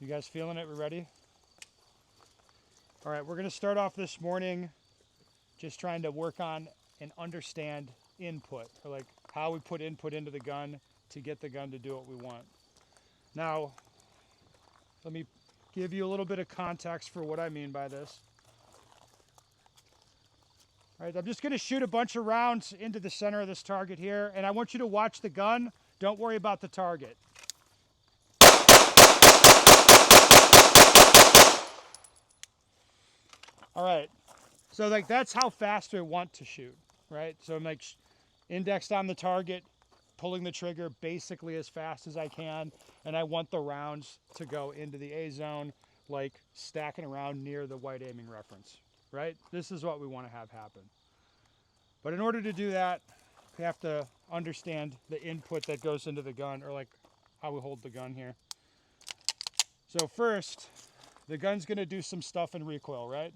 You guys feeling it? We ready? All right, we're gonna start off this morning just trying to work on and understand input, or like how we put input into the gun to get the gun to do what we want. Now, let me give you a little bit of context for what I mean by this. All right, I'm just gonna shoot a bunch of rounds into the center of this target here, and I want you to watch the gun. Don't worry about the target. All right, so like that's how fast I want to shoot, right? So I'm like indexed on the target, pulling the trigger basically as fast as I can, and I want the rounds to go into the A zone, like stacking around near the white aiming reference, right? This is what we want to have happen. But in order to do that, we have to understand the input that goes into the gun, or like how we hold the gun here. So first, the gun's gonna do some stuff in recoil, right?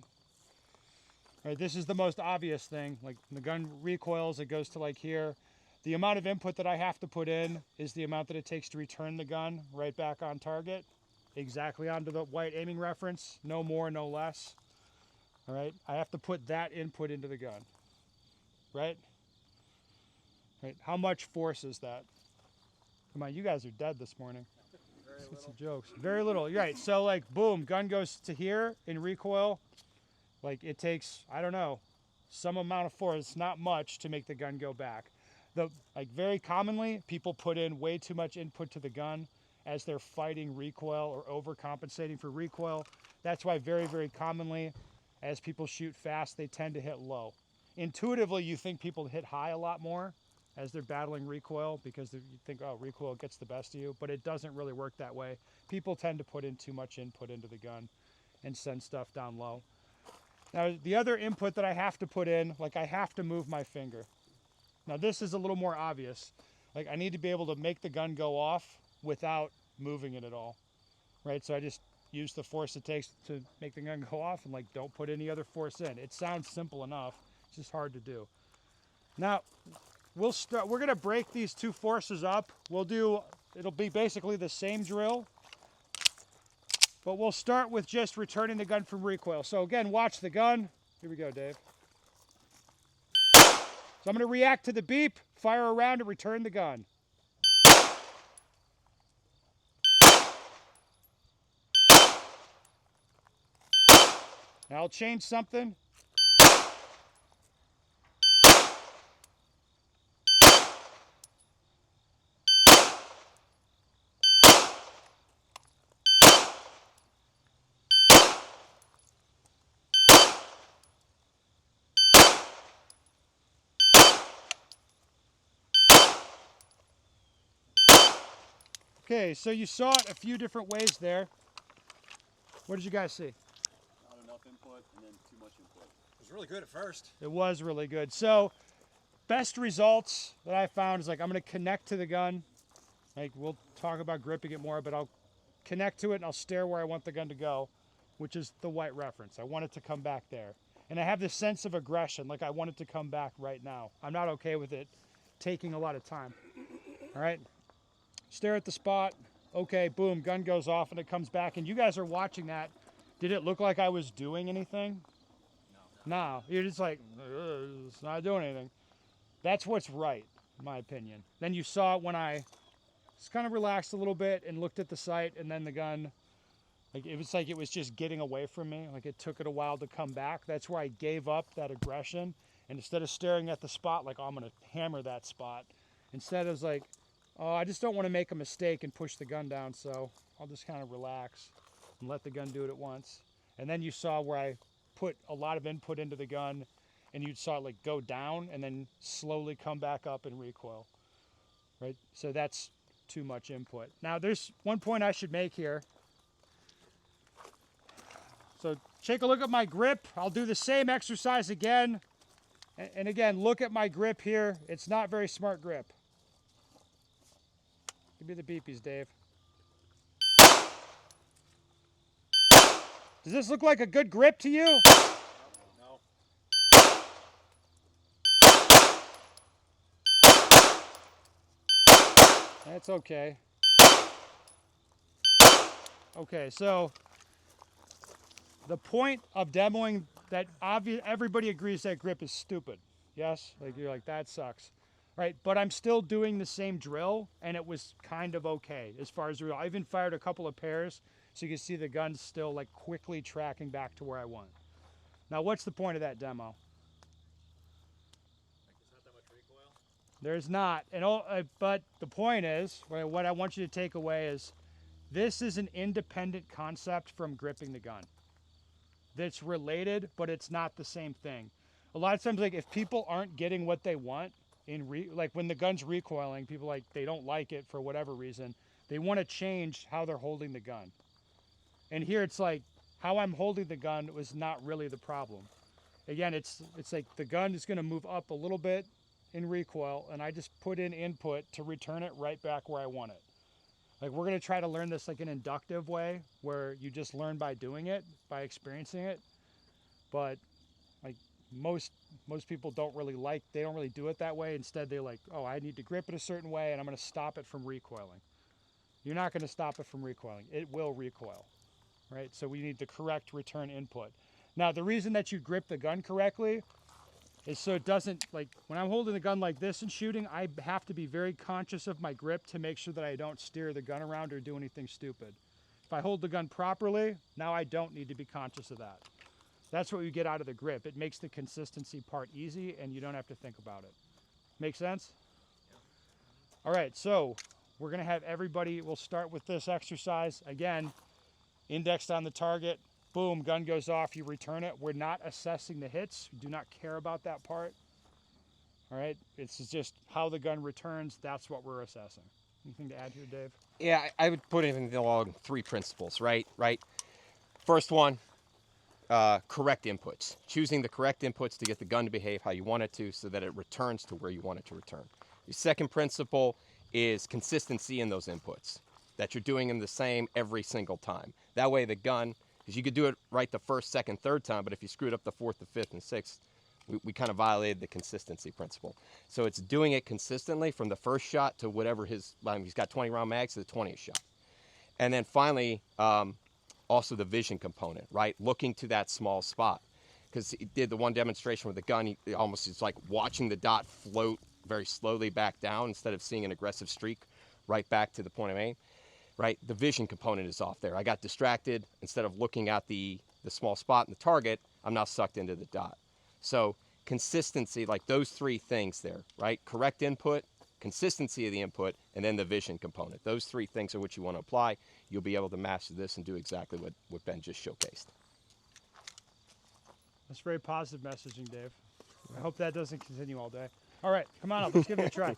Right, this is the most obvious thing. Like the gun recoils, it goes to like here. The amount of input that I have to put in is the amount that it takes to return the gun right back on target, exactly onto the white aiming reference, no more, no less. All right, I have to put that input into the gun, right? Right, how much force is that? Come on, you guys are dead this morning. Let's get some jokes. Very little, you're right. So like, boom, gun goes to here in recoil. Like it takes, I don't know, some amount of force, not much, to make the gun go back. Like very commonly, people put in way too much input to the gun as they're fighting recoil or overcompensating for recoil. That's why very, very commonly, as people shoot fast, they tend to hit low. Intuitively, you think people hit high a lot more as they're battling recoil because you think, oh, recoil gets the best of you, but it doesn't really work that way. People tend to put in too much input into the gun and send stuff down low. Now, the other input that I have to put in, like I have to move my finger. Now, this is a little more obvious. Like I need to be able to make the gun go off without moving it at all, right? So I just use the force it takes to make the gun go off and like don't put any other force in. It sounds simple enough. It's just hard to do. Now, we're gonna break these two forces up. It'll be basically the same drill, but we'll start with just returning the gun from recoil. So again, watch the gun. Here we go, Dave. So I'm going to react to the beep, fire around, and return the gun. Now I'll change something. Okay, so you saw it a few different ways there. What did you guys see? Not enough input and then too much input. It was really good at first. It was really good. So best results that I found is like I'm going to connect to the gun. Like we'll talk about gripping it more, but I'll connect to it and I'll stare where I want the gun to go, which is the white reference. I want it to come back there. And I have this sense of aggression, like I want it to come back right now. I'm not okay with it taking a lot of time. All right? Stare at the spot. Okay, boom, gun goes off and it comes back. And you guys are watching that. Did it look like I was doing anything? No. You're just like, it's not doing anything. That's what's right, in my opinion. Then you saw it when I just kind of relaxed a little bit and looked at the sight, and then the gun, like it was just getting away from me. Like it took it a while to come back. That's where I gave up that aggression. And instead of staring at the spot like, oh, I'm going to hammer that spot, instead it was like, oh, I just don't want to make a mistake and push the gun down, so I'll just kind of relax and let the gun do it at once. And then you saw where I put a lot of input into the gun, and you saw it like go down and then slowly come back up and recoil, right? So that's too much input. Now there's one point I should make here. So take a look at my grip. I'll do the same exercise again. And again, look at my grip here. It's not very smart grip. Give me the beepies, Dave. Does this look like a good grip to you? No. That's okay. Okay, so the point of demoing that everybody agrees that grip is stupid. Yes, like you're like that sucks, right? But I'm still doing the same drill, and it was kind of okay as far as the real. I even fired a couple of pairs, so you can see the gun's still like quickly tracking back to where I want. Now, what's the point of that demo? Like, there's not that much recoil. There's not, but the point is, what I want you to take away is, this is an independent concept from gripping the gun. That's related, but it's not the same thing. A lot of times, like if people aren't getting what they want like when the gun's recoiling, people like they don't like it for whatever reason. They want to change how they're holding the gun. And here it's like how I'm holding the gun was not really the problem. Again, it's like the gun is going to move up a little bit in recoil, and I just put in input to return it right back where I want it. Like we're going to try to learn this like an inductive way where you just learn by doing it, by experiencing it. But like most people don't really do it that way. Instead, they're like, oh, I need to grip it a certain way and I'm going to stop it from recoiling. You're not going to stop it from recoiling. It will recoil, right? So we need the correct return input. Now, the reason that you grip the gun correctly is so it doesn't, like when I'm holding the gun like this and shooting, I have to be very conscious of my grip to make sure that I don't steer the gun around or do anything stupid. If I hold the gun properly, now I don't need to be conscious of that. That's what you get out of the grip. It makes the consistency part easy and you don't have to think about it. Make sense? All right, so we're gonna have everybody, we'll start with this exercise. Again, indexed on the target, boom, gun goes off, you return it. We're not assessing the hits. We do not care about that part. All right, it's just how the gun returns. That's what we're assessing. Anything to add here, Dave? Yeah, I would put it along 3 principles, right? First one, correct inputs. Choosing the correct inputs to get the gun to behave how you want it to so that it returns to where you want it to return. The second principle is consistency in those inputs, that you're doing them the same every single time. That way the gun, because you could do it right the first, second, third time, but if you screwed up the fourth, the fifth, and sixth, we kind of violated the consistency principle. So it's doing it consistently from the first shot to whatever he's got 20 round mags to the 20th shot. And then finally, also the vision component, right? Looking to that small spot. Because he did the one demonstration with the gun, he almost is like watching the dot float very slowly back down instead of seeing an aggressive streak right back to the point of aim, right? The vision component is off there. I got distracted. Instead of looking at the small spot in the target, I'm now sucked into the dot. So consistency, like those 3 things there, right? Correct input, consistency of the input, and then the vision component. Those 3 things are what you want to apply. You'll be able to master this and do exactly what Ben just showcased. That's very positive messaging, Dave. I hope that doesn't continue all day. All right, come on up. Let's give it a try.